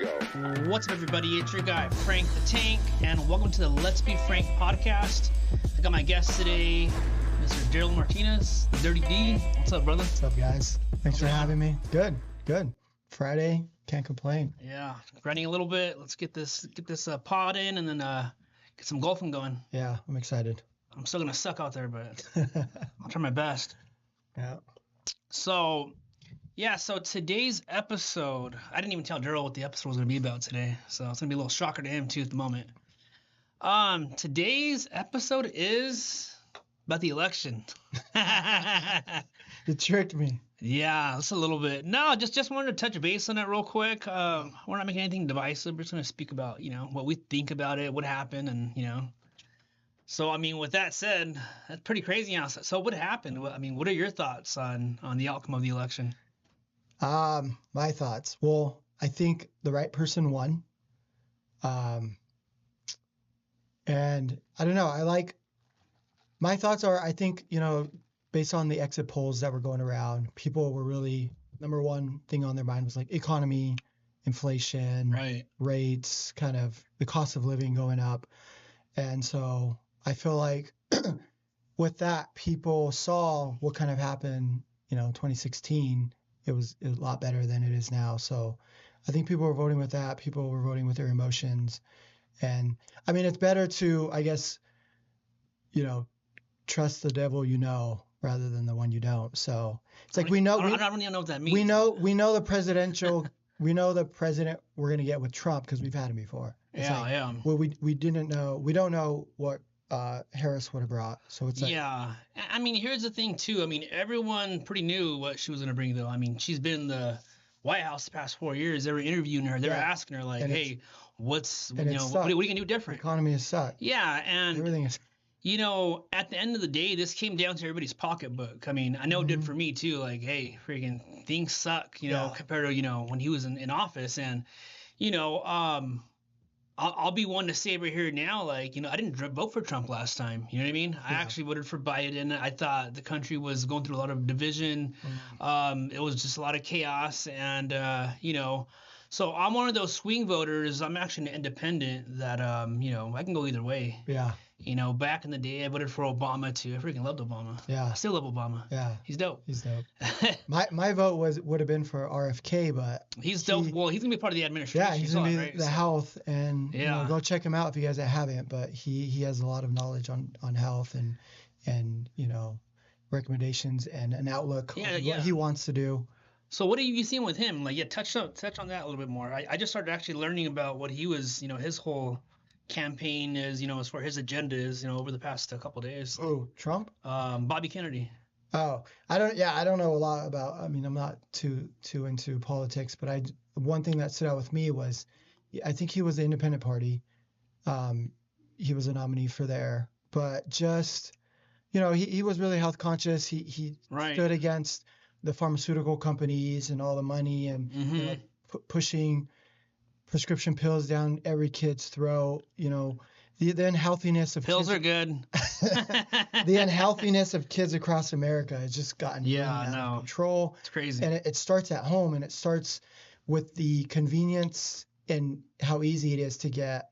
Let's go. What's up, everybody? It's your guy, Frank the Tank, and welcome to the Let's Be Frank podcast. I got my guest today, Mr. Daryl Martinez, the Dirty D. What's up, brother? What's up, guys? Thanks for having me. Good. Friday, can't complain. Yeah, grinding a little bit. Let's get this pod in, and then get some golfing going. Yeah, I'm excited. I'm still gonna suck out there, but I'll try my best. Yeah. So today's episode, I didn't even tell Daryl what the episode was going to be about today, so it's going to be a little shocker to him, too, at the moment. Today's episode is about the election. You tricked me. Yeah, just a little bit. No, just wanted to touch base on it real quick. We're not making anything divisive. We're just going to speak about, what we think about it, what happened, and, So, with that said, that's pretty crazy now. So what happened? What are your thoughts on the outcome of the election? My thoughts. Well, I think the right person won. And I don't know. My thoughts are, I think, based on the exit polls that were going around, people were really, number one thing on their mind was like economy, inflation, right, rates, kind of the cost of living going up. And so I feel like with that, people saw what kind of happened, 2016. It was a lot better than it is now. So I think people were voting with that. People were voting with their emotions. And it's better to, I guess, trust the devil rather than the one you don't. So it's like I don't really know what that means. We know the presidential, we know the president we're going to get with Trump because we've had him before. It's yeah. Well, we don't know what Harris would have brought. So it's yeah. Here's the thing too. Everyone pretty knew what she was going to bring, though. She's been in the White House the past 4 years. They were interviewing her. They were asking her like, "Hey, what are you going to do different?" The economy is sucked. Yeah, and everything is. At the end of the day, this came down to everybody's pocketbook. I know it did for me too. Like, hey, freaking things suck. Compared to when he was in office, and I'll be one to say over here now, I didn't vote for Trump last time. You know what I mean? I actually voted for Biden. I thought the country was going through a lot of division. It was just a lot of chaos. And, so I'm one of those swing voters. I'm actually an independent that, I can go either way. Yeah. Back in the day, I voted for Obama too. I freaking loved Obama. Yeah. I still love Obama. Yeah. He's dope. My vote would have been for RFK, but he's dope. Well, he's gonna be part of the administration. Yeah, he's gonna be the health, and go check him out if you guys haven't. But he has a lot of knowledge on health and recommendations and an outlook on what he wants to do. So what have you seen with him? Touch on that a little bit more. I just started actually learning about what he was, his whole campaign is, as far his agenda is, over the past couple of days. Oh, Trump? Bobby Kennedy. Oh, I don't know a lot about, I'm not too into politics, but one thing that stood out with me was, I think he was the independent party. He was a nominee for there, but just, he was really health conscious. He stood against the pharmaceutical companies and all the money and pushing prescription pills down every kid's throat. The unhealthiness of pills kids, are good. The unhealthiness of kids across America has just gotten out of control. It's crazy. And it starts at home, and it starts with the convenience and how easy it is to get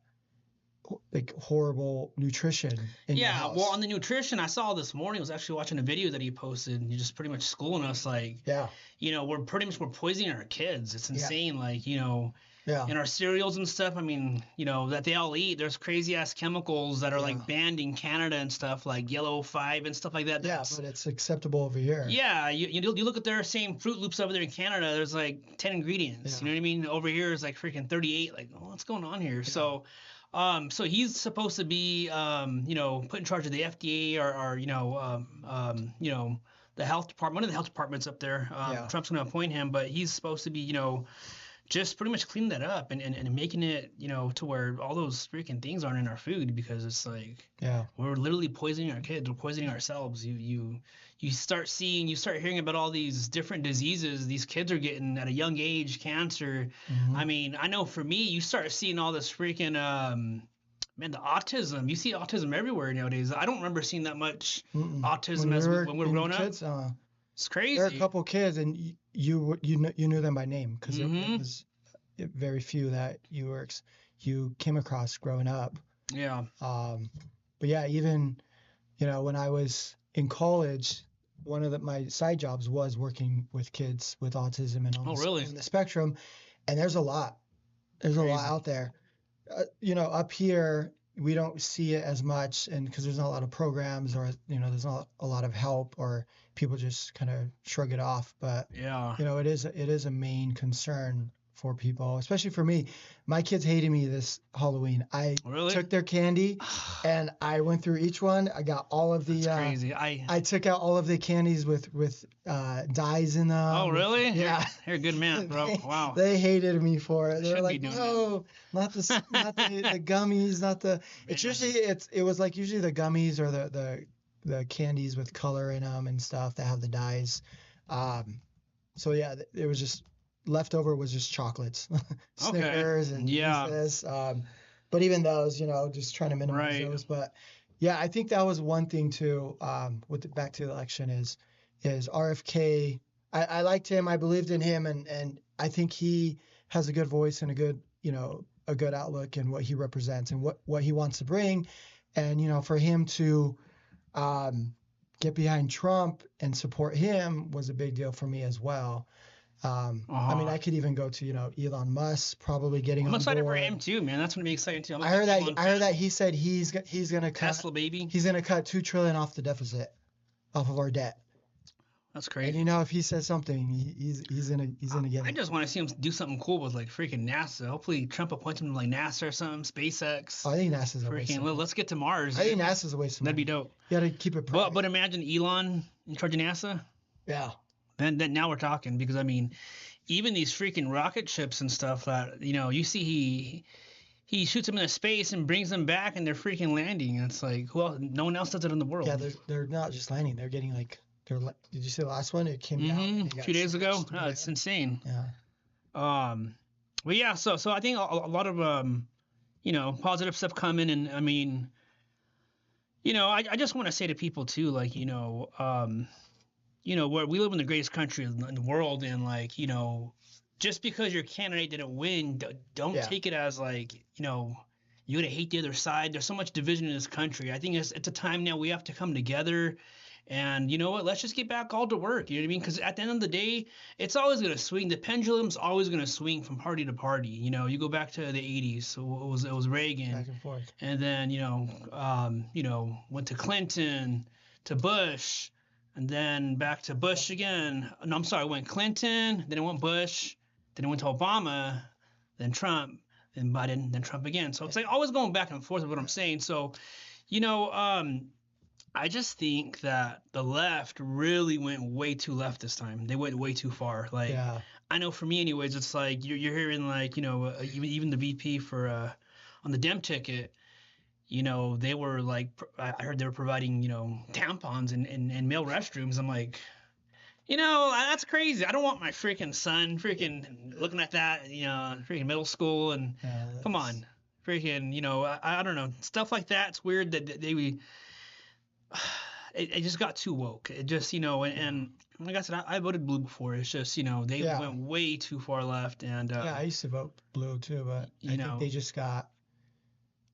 horrible nutrition in your house. Well, on the nutrition, I saw this morning, I was actually watching a video that he posted, and he's just pretty much schooling us we're poisoning our kids. It's insane. In our cereals and stuff, that they all eat, there's crazy ass chemicals that are banned in Canada and stuff, like Yellow 5 and stuff like that. But it's acceptable over here. Yeah, you look at their same Fruit Loops over there in Canada, there's 10 ingredients. You know what I mean? Over here is freaking 38. What's going on here? Yeah. So he's supposed to be, put in charge of the FDA or the health department, one of the health departments up there. Trump's going to appoint him, but he's supposed to be, just pretty much cleaning that up and making it, to where all those freaking things aren't in our food, because it's we're literally poisoning our kids. We're poisoning ourselves. You start hearing about all these different diseases these kids are getting at a young age, cancer. I know for me, you start seeing all this freaking, the autism. You see autism everywhere nowadays. I don't remember seeing that much autism when we were growing up. It's crazy. There are a couple kids, and you knew them by name because very few that you came across growing up. Yeah. But yeah, even, when I was in college, one of my side jobs was working with kids with autism and on the spectrum. And there's a lot. There's a lot out there. Up here, we don't see it as much, and because there's not a lot of programs, or there's not a lot of help, or people just kind of shrug it off. But it is a main concern for people, especially for me. My kids hated me this Halloween. I took their candy and I went through each one. I got all of the. That's crazy. I took out all of the candies with dyes in them. Oh really? Yeah. You're a good man, bro. Wow. They hated me for it. They were like, no, not the gummies, not the. It's usually it was like usually the gummies or the candies with color in them and stuff that have the dyes. So yeah, it was just. Leftover was just chocolates, Snickers and Reese's. But even those, just trying to minimize those. But yeah, I think that was one thing too. Back to the election is RFK. I liked him. I believed in him, and I think he has a good voice and a good outlook in what he represents and what he wants to bring. And for him to get behind Trump and support him was a big deal for me as well. I mean, I could even go to Elon Musk probably getting on board. I'm excited for him too, man. That's gonna be exciting too. I heard that he said he's gonna cut Tesla baby. He's gonna cut $2 trillion off the deficit, off of our debt. That's crazy. And if he says something, he's gonna get it. I just want to see him do something cool with like freaking NASA. Hopefully Trump appoints him to like NASA or something, SpaceX. I think NASA's a waste. Let's get to Mars. I think NASA's a waste of money. That'd be dope. You gotta keep it private. But imagine Elon in charge of NASA. Yeah. Then now we're talking, because I mean, even these freaking rocket ships and stuff that you see he shoots them into space and brings them back and they're freaking landing. And it's like, well, no one else does it in the world. Yeah, they're not just landing. They're getting did you see the last one? It came down a few days ago. Oh, it's insane. Yeah. Well, yeah. So I think a lot of positive stuff coming, and I mean, I just want to say to people too, like where we live in the greatest country in the world, and just because your candidate didn't win, don't take it as you're gonna hate the other side. There's so much division in this country. I think it's a time now we have to come together, and you know what? Let's just get back all to work. You know what I mean? Because at the end of the day, it's always gonna swing. The pendulum's always gonna swing from party to party. You go back to the '80s. So it was Reagan, back and forth, and then went to Clinton, to Bush. And then back to Bush again. No, I'm sorry. I went Clinton, then it went Bush, then it went to Obama, then Trump, then Biden, then Trump again. So it's like always going back and forth with what I'm saying. So, I just think that the left really went way too left this time. They went way too far. I know for me anyways, it's like you're hearing even the VP for on the Dem ticket. They were like, I heard they were providing, tampons in male restrooms. I'm like, that's crazy. I don't want my freaking son freaking looking at that, freaking middle school. And come on, freaking, I don't know. Stuff like that. It's weird that it just got too woke. It just, and like I said, I voted blue before. It's just, they went way too far left. And I used to vote blue too, but I think they just got,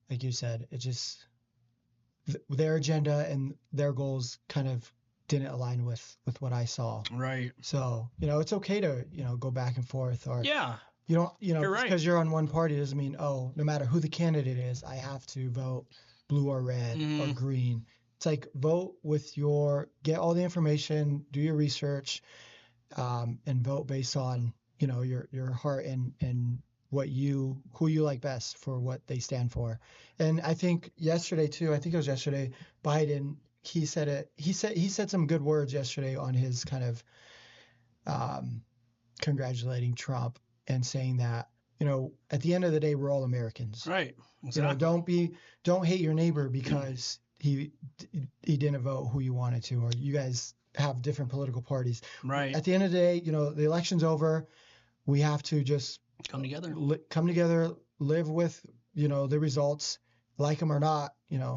like you said, it just their agenda and their goals kind of didn't align with what I saw. Right. So, it's okay to, go back and forth, or you don't, you're right. Because you're on one party doesn't mean, no matter who the candidate is, I have to vote blue or red or green. It's like vote with get all the information, do your research, and vote based on, your heart and who you like best for what they stand for. And I think yesterday too, Biden, he said some good words yesterday on his kind of congratulating Trump and saying that, at the end of the day, we're all Americans. Right. Exactly. Don't hate your neighbor because he didn't vote who you wanted to, or you guys have different political parties. Right. At the end of the day, the election's over. We have to just come together, live with, the results, like them or not,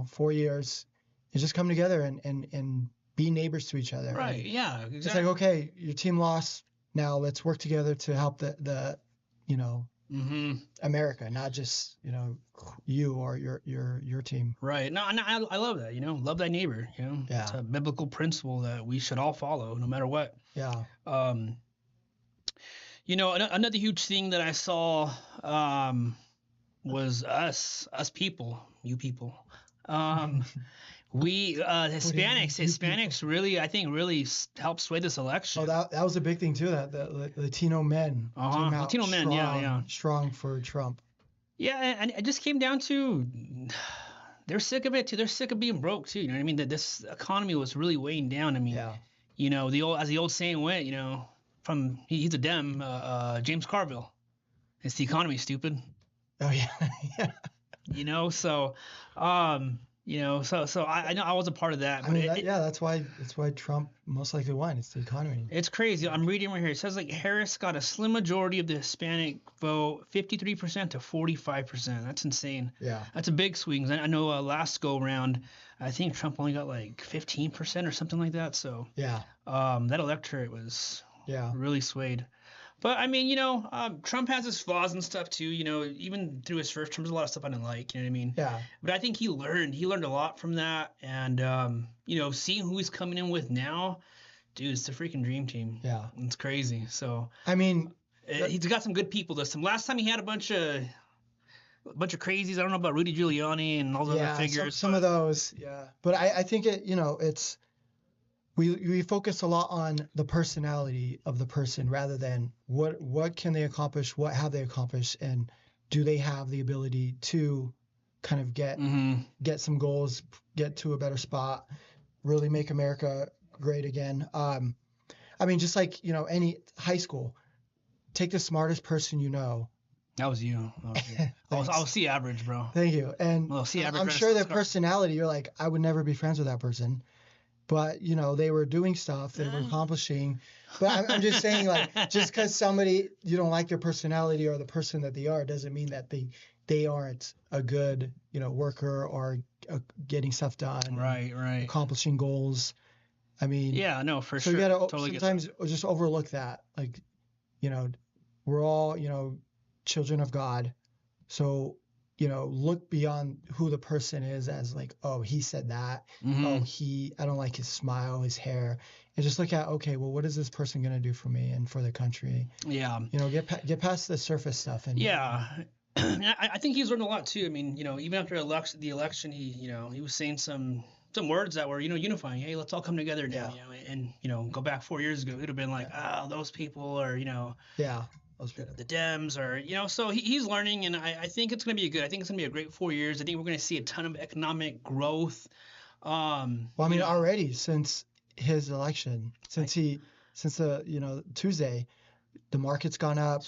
4 years, and just come together and be neighbors to each other. Right. Yeah. Exactly. It's like, okay, your team lost. Now let's work together to help the America, not just, you or your team. Right. No, I love that. Love thy neighbor. It's a biblical principle that we should all follow, no matter what. Yeah. Another huge thing that I saw was us people, you people. We Hispanics really, I think, really helped sway this election. Oh, that was a big thing too. That the Latino men came out Latino men, strong for Trump. Yeah, and it just came down to they're sick of it too. They're sick of being broke too. You know what I mean? That this economy was really weighing down. I mean, as the old saying went, he's a Dem, James Carville. It's the economy, stupid. Oh yeah. So so I know I was a part of that. But that's why Trump most likely won. It's the economy. It's crazy. I'm reading right here. It says Harris got a slim majority of the Hispanic vote, 53% to 45%. That's insane. Yeah. That's a big swing. I know last go round, I think Trump only got 15% or something like that. So yeah, that electorate was really swayed. But I mean, Trump has his flaws and stuff too. Even through his first term, there's a lot of stuff I didn't like. You know what I mean? Yeah. But I think he learned a lot from that, and seeing who he's coming in with now, dude, it's the freaking dream team. Yeah. It's crazy. So I mean, he's got some good people this time. Last time he had a bunch of crazies. I don't know about Rudy Giuliani and all the other figures. Some of those. Yeah. But I think it's. We focus a lot on the personality of the person rather than what can they accomplish, what have they accomplished, and do they have the ability to kind of get some goals, get to a better spot, really make America great again. I mean, just like, any high school, take the smartest person you know. That was you. I was C average, bro. Thank you. And I'm sure their personality, you're like, I would never be friends with that person. But, they were doing stuff, they were accomplishing. But I'm just saying, just because somebody, you don't like their personality or the person that they are, doesn't mean that they aren't a good, worker or getting stuff done. Right. Accomplishing goals. I mean. Yeah, no, for sure. So you got to sometimes just overlook that. We're all, children of God. So, look beyond who the person is as oh, he said that. Oh, I don't like his smile, his hair. And just look at, okay, well, what is this person going to do for me and for the country? Yeah. Get past the surface stuff. And I think he's learned a lot too. I mean, even after the election, he was saying some words that were, unifying. Hey, let's all come together now, and go back 4 years ago, it would have been those people are, the Dems are, so he's learning, and I think it's going to be I think it's going to be a great 4 years. I think we're going to see a ton of economic growth. Already since his election, since Tuesday, the market's gone up.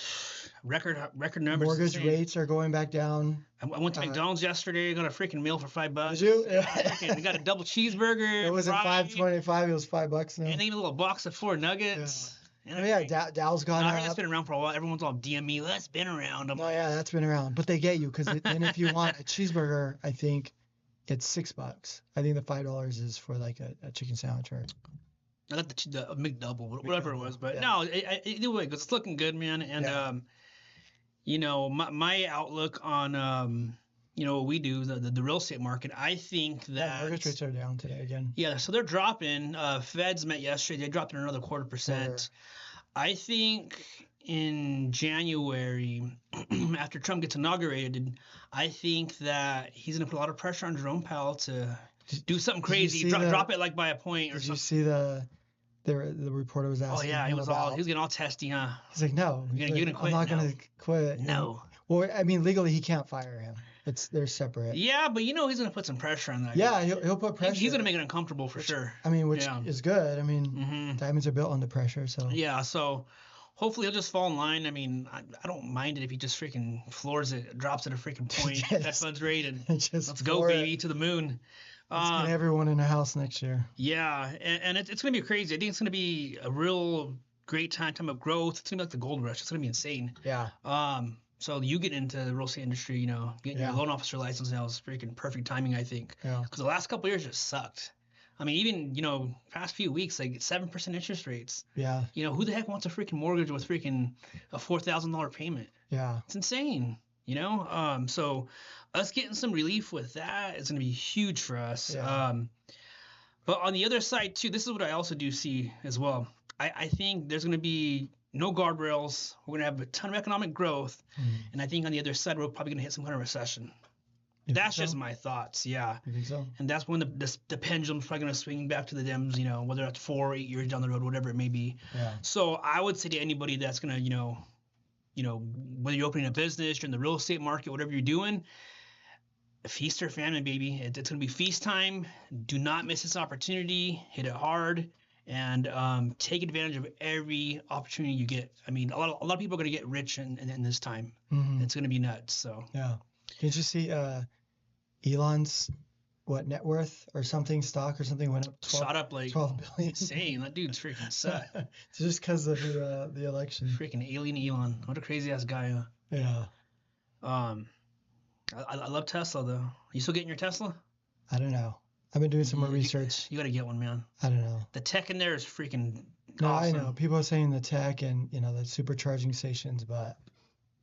Record numbers. Mortgage rates are going back down. I went to McDonald's yesterday. Got a freaking meal for $5. Did you? I got a double cheeseburger. It wasn't $5.25. It was $5 now. And even a little box of 4 nuggets. Yeah. Dow's gone up. It's been around for a while. Everyone's all DM me. That's been around. That's been around. But they get you because then if you want a cheeseburger, I think it's $6. I think the $5 is for a chicken sandwich or. I got the McDouble, whatever it was. But no, either way, it's looking good, man. And my outlook on what we do, the real estate market, I think that mortgage rates are down today again. Yeah, so they're dropping. Feds met yesterday. They dropped another 0.25%. I think in January, after Trump gets inaugurated, I think that he's going to put a lot of pressure on Jerome Powell to do something crazy, drop it by a point or something. Did you see the reporter was asking? Oh yeah, he was getting all testy, huh? He's like, no, you're gonna quit. I'm not gonna quit. No. Well, I mean, legally he can't fire him. They're separate. Yeah, but he's gonna put some pressure on that. Yeah, he'll put pressure. He's gonna make it uncomfortable for sure. I mean, which is good. I mean, diamonds are built under pressure, so. Yeah, so hopefully he'll just fall in line. I mean, I don't mind it if he just freaking floors it, drops it a freaking point, Fed funds rate, and let's go, baby, to the moon. Let's get everyone in a house next year. Yeah, and it's going to be crazy. I think it's going to be a real great time of growth. It's going to be like the gold rush. It's going to be insane. Yeah. So you get into the real estate industry, getting your loan officer license now is freaking perfect timing, I think. Yeah. Because the last couple of years just sucked. I mean, even, past few weeks, like 7% interest rates. Yeah. Who the heck wants a freaking mortgage with freaking a $4,000 payment? Yeah. It's insane, So us getting some relief with that is going to be huge for us. Yeah. But on the other side, too, this is what I also do see as well. I think there's going to be no guardrails. We're going to have a ton of economic growth. And I think on the other side, we're probably going to hit some kind of recession. That's just my thoughts, yeah. You think so? And that's when the pendulum's probably going to swing back to the Dems, whether that's 4 or 8 years down the road, whatever it may be. Yeah. So I would say to anybody that's going to, whether you're opening a business, you're in the real estate market, whatever you're doing, feast or famine, baby. It's going to be feast time. Do not miss this opportunity. Hit it hard. And take advantage of every opportunity you get. I mean, a lot of people are going to get rich in this time. It's going to be nuts. So yeah. Did you see Elon's net worth or something, stock or something went up? Shot up like 12 billion. Insane. That dude's freaking set. Just because of the election. Freaking alien Elon. What a crazy ass guy. Huh? Yeah. I love Tesla though. You still getting your Tesla? I don't know. I've been doing some more research. You got to get one, man. I don't know. The tech in there is freaking No, awesome. I know. People are saying the tech and, the supercharging stations, but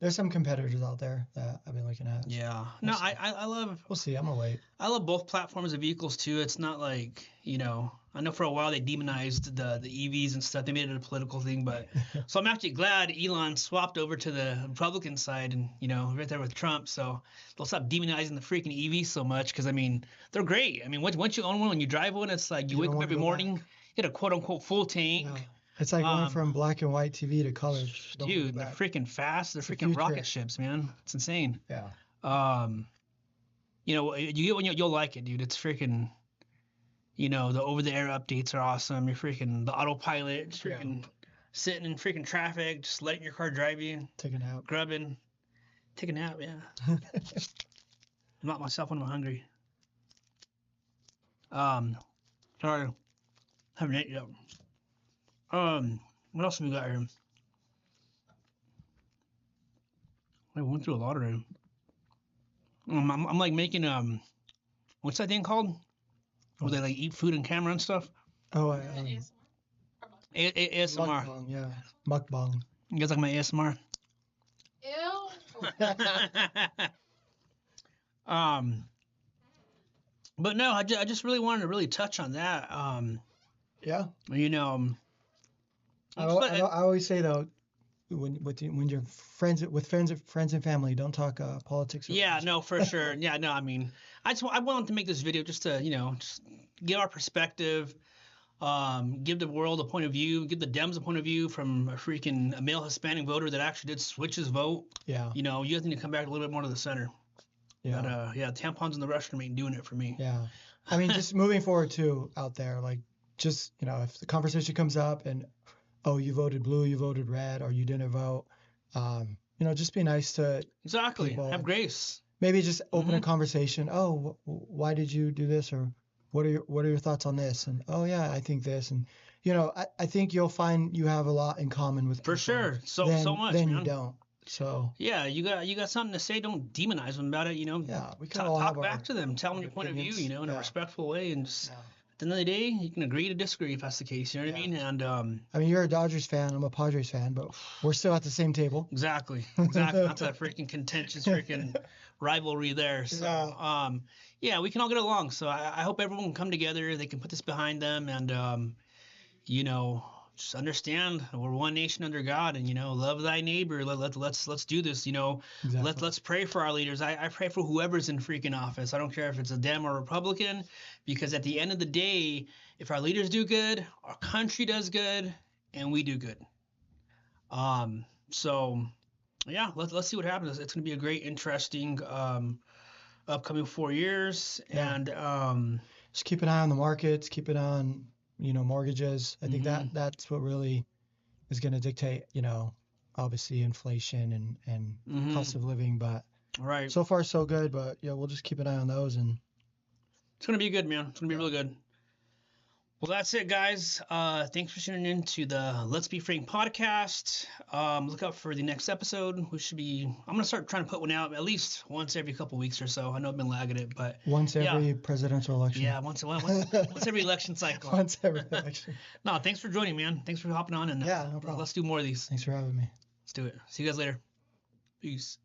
there's some competitors out there that I've been looking at. Yeah. No, I love... We'll see. I'm going to wait. I love both platforms of vehicles, too. It's not like, I know for a while they demonized the EVs and stuff. They made it a political thing, but... So I'm actually glad Elon swapped over to the Republican side and, right there with Trump. So they'll stop demonizing the freaking EVs so much because, I mean, they're great. I mean, once you own one, when you drive one, it's like you wake up every morning, you get a quote-unquote full tank. Yeah. It's like going from black and white TV to color. Dude, they're freaking fast. They're freaking rocket ships, man. It's insane. Yeah. You get one, you'll like it, dude. It's freaking, the over-the-air updates are awesome. You're freaking the autopilot, just freaking sitting in freaking traffic, just letting your car drive you. Take a nap. Grubbing. Take a nap, yeah. I'm not myself when I'm hungry. Sorry. Haven't ate yet. What else have we got here? I went through a lot already. I'm like making what's that thing called? Where they like eat food on camera and stuff. Oh, ASMR. Mukbang, yeah, mukbang. You guys like my ASMR? Ew. But no, I just really wanted to really touch on that. Yeah. I always say though, when you're friends and family, don't talk politics. Yeah, no, for sure. Yeah, no, I mean, I wanted to make this video just to just give our perspective, give the world a point of view, give the Dems a point of view from a male Hispanic voter that actually did switch his vote. Yeah. You guys need to come back a little bit more to the center. Yeah. But tampons in the restroom ain't doing it for me. Yeah. I mean, just moving forward too out there, like just if the conversation comes up and you voted blue, you voted red, or you didn't vote. Just be nice to exactly people. Have grace. Maybe just open a conversation. Oh, why did you do this? Or what are your thoughts on this? And oh yeah, I think this. And I think you'll find you have a lot in common with people. For sure. So much. Then man. you don't. So yeah, you got something to say. Don't demonize them about it. Yeah, we can talk back to them. Tell them your point of view. In a respectful way, and just. At the end of the day, you can agree to disagree if that's the case. You know what I mean? And I mean, you're a Dodgers fan. I'm a Padres fan, but we're still at the same table. Exactly. Not that freaking contentious freaking rivalry there. So, we can all get along. So I hope everyone can come together. They can put this behind them, and just understand we're one nation under God, and love thy neighbor. Let's do this. Exactly. Let's pray for our leaders. I pray for whoever's in freaking office. I don't care if it's a Dem or a Republican, because at the end of the day, if our leaders do good, our country does good, and we do good. So yeah, let's see what happens. It's going to be a great, interesting upcoming 4 years, and just keep an eye on the markets. Keep an eye on mortgages. I think that's what really is going to dictate, obviously inflation and cost of living. But right, so far so good. But we'll just keep an eye on those, and it's going to be good, man. It's going to be really good. Well, that's it, guys. Thanks for tuning in to the Let's Be Frank podcast. Look out for the next episode. I'm going to start trying to put one out at least once every couple weeks or so. I know I've been lagging it, but once every presidential election. Yeah, once every election cycle. Once every election. No, thanks for joining, man. Thanks for hopping on, and yeah, no problem. Let's do more of these. Thanks for having me. Let's do it. See you guys later. Peace.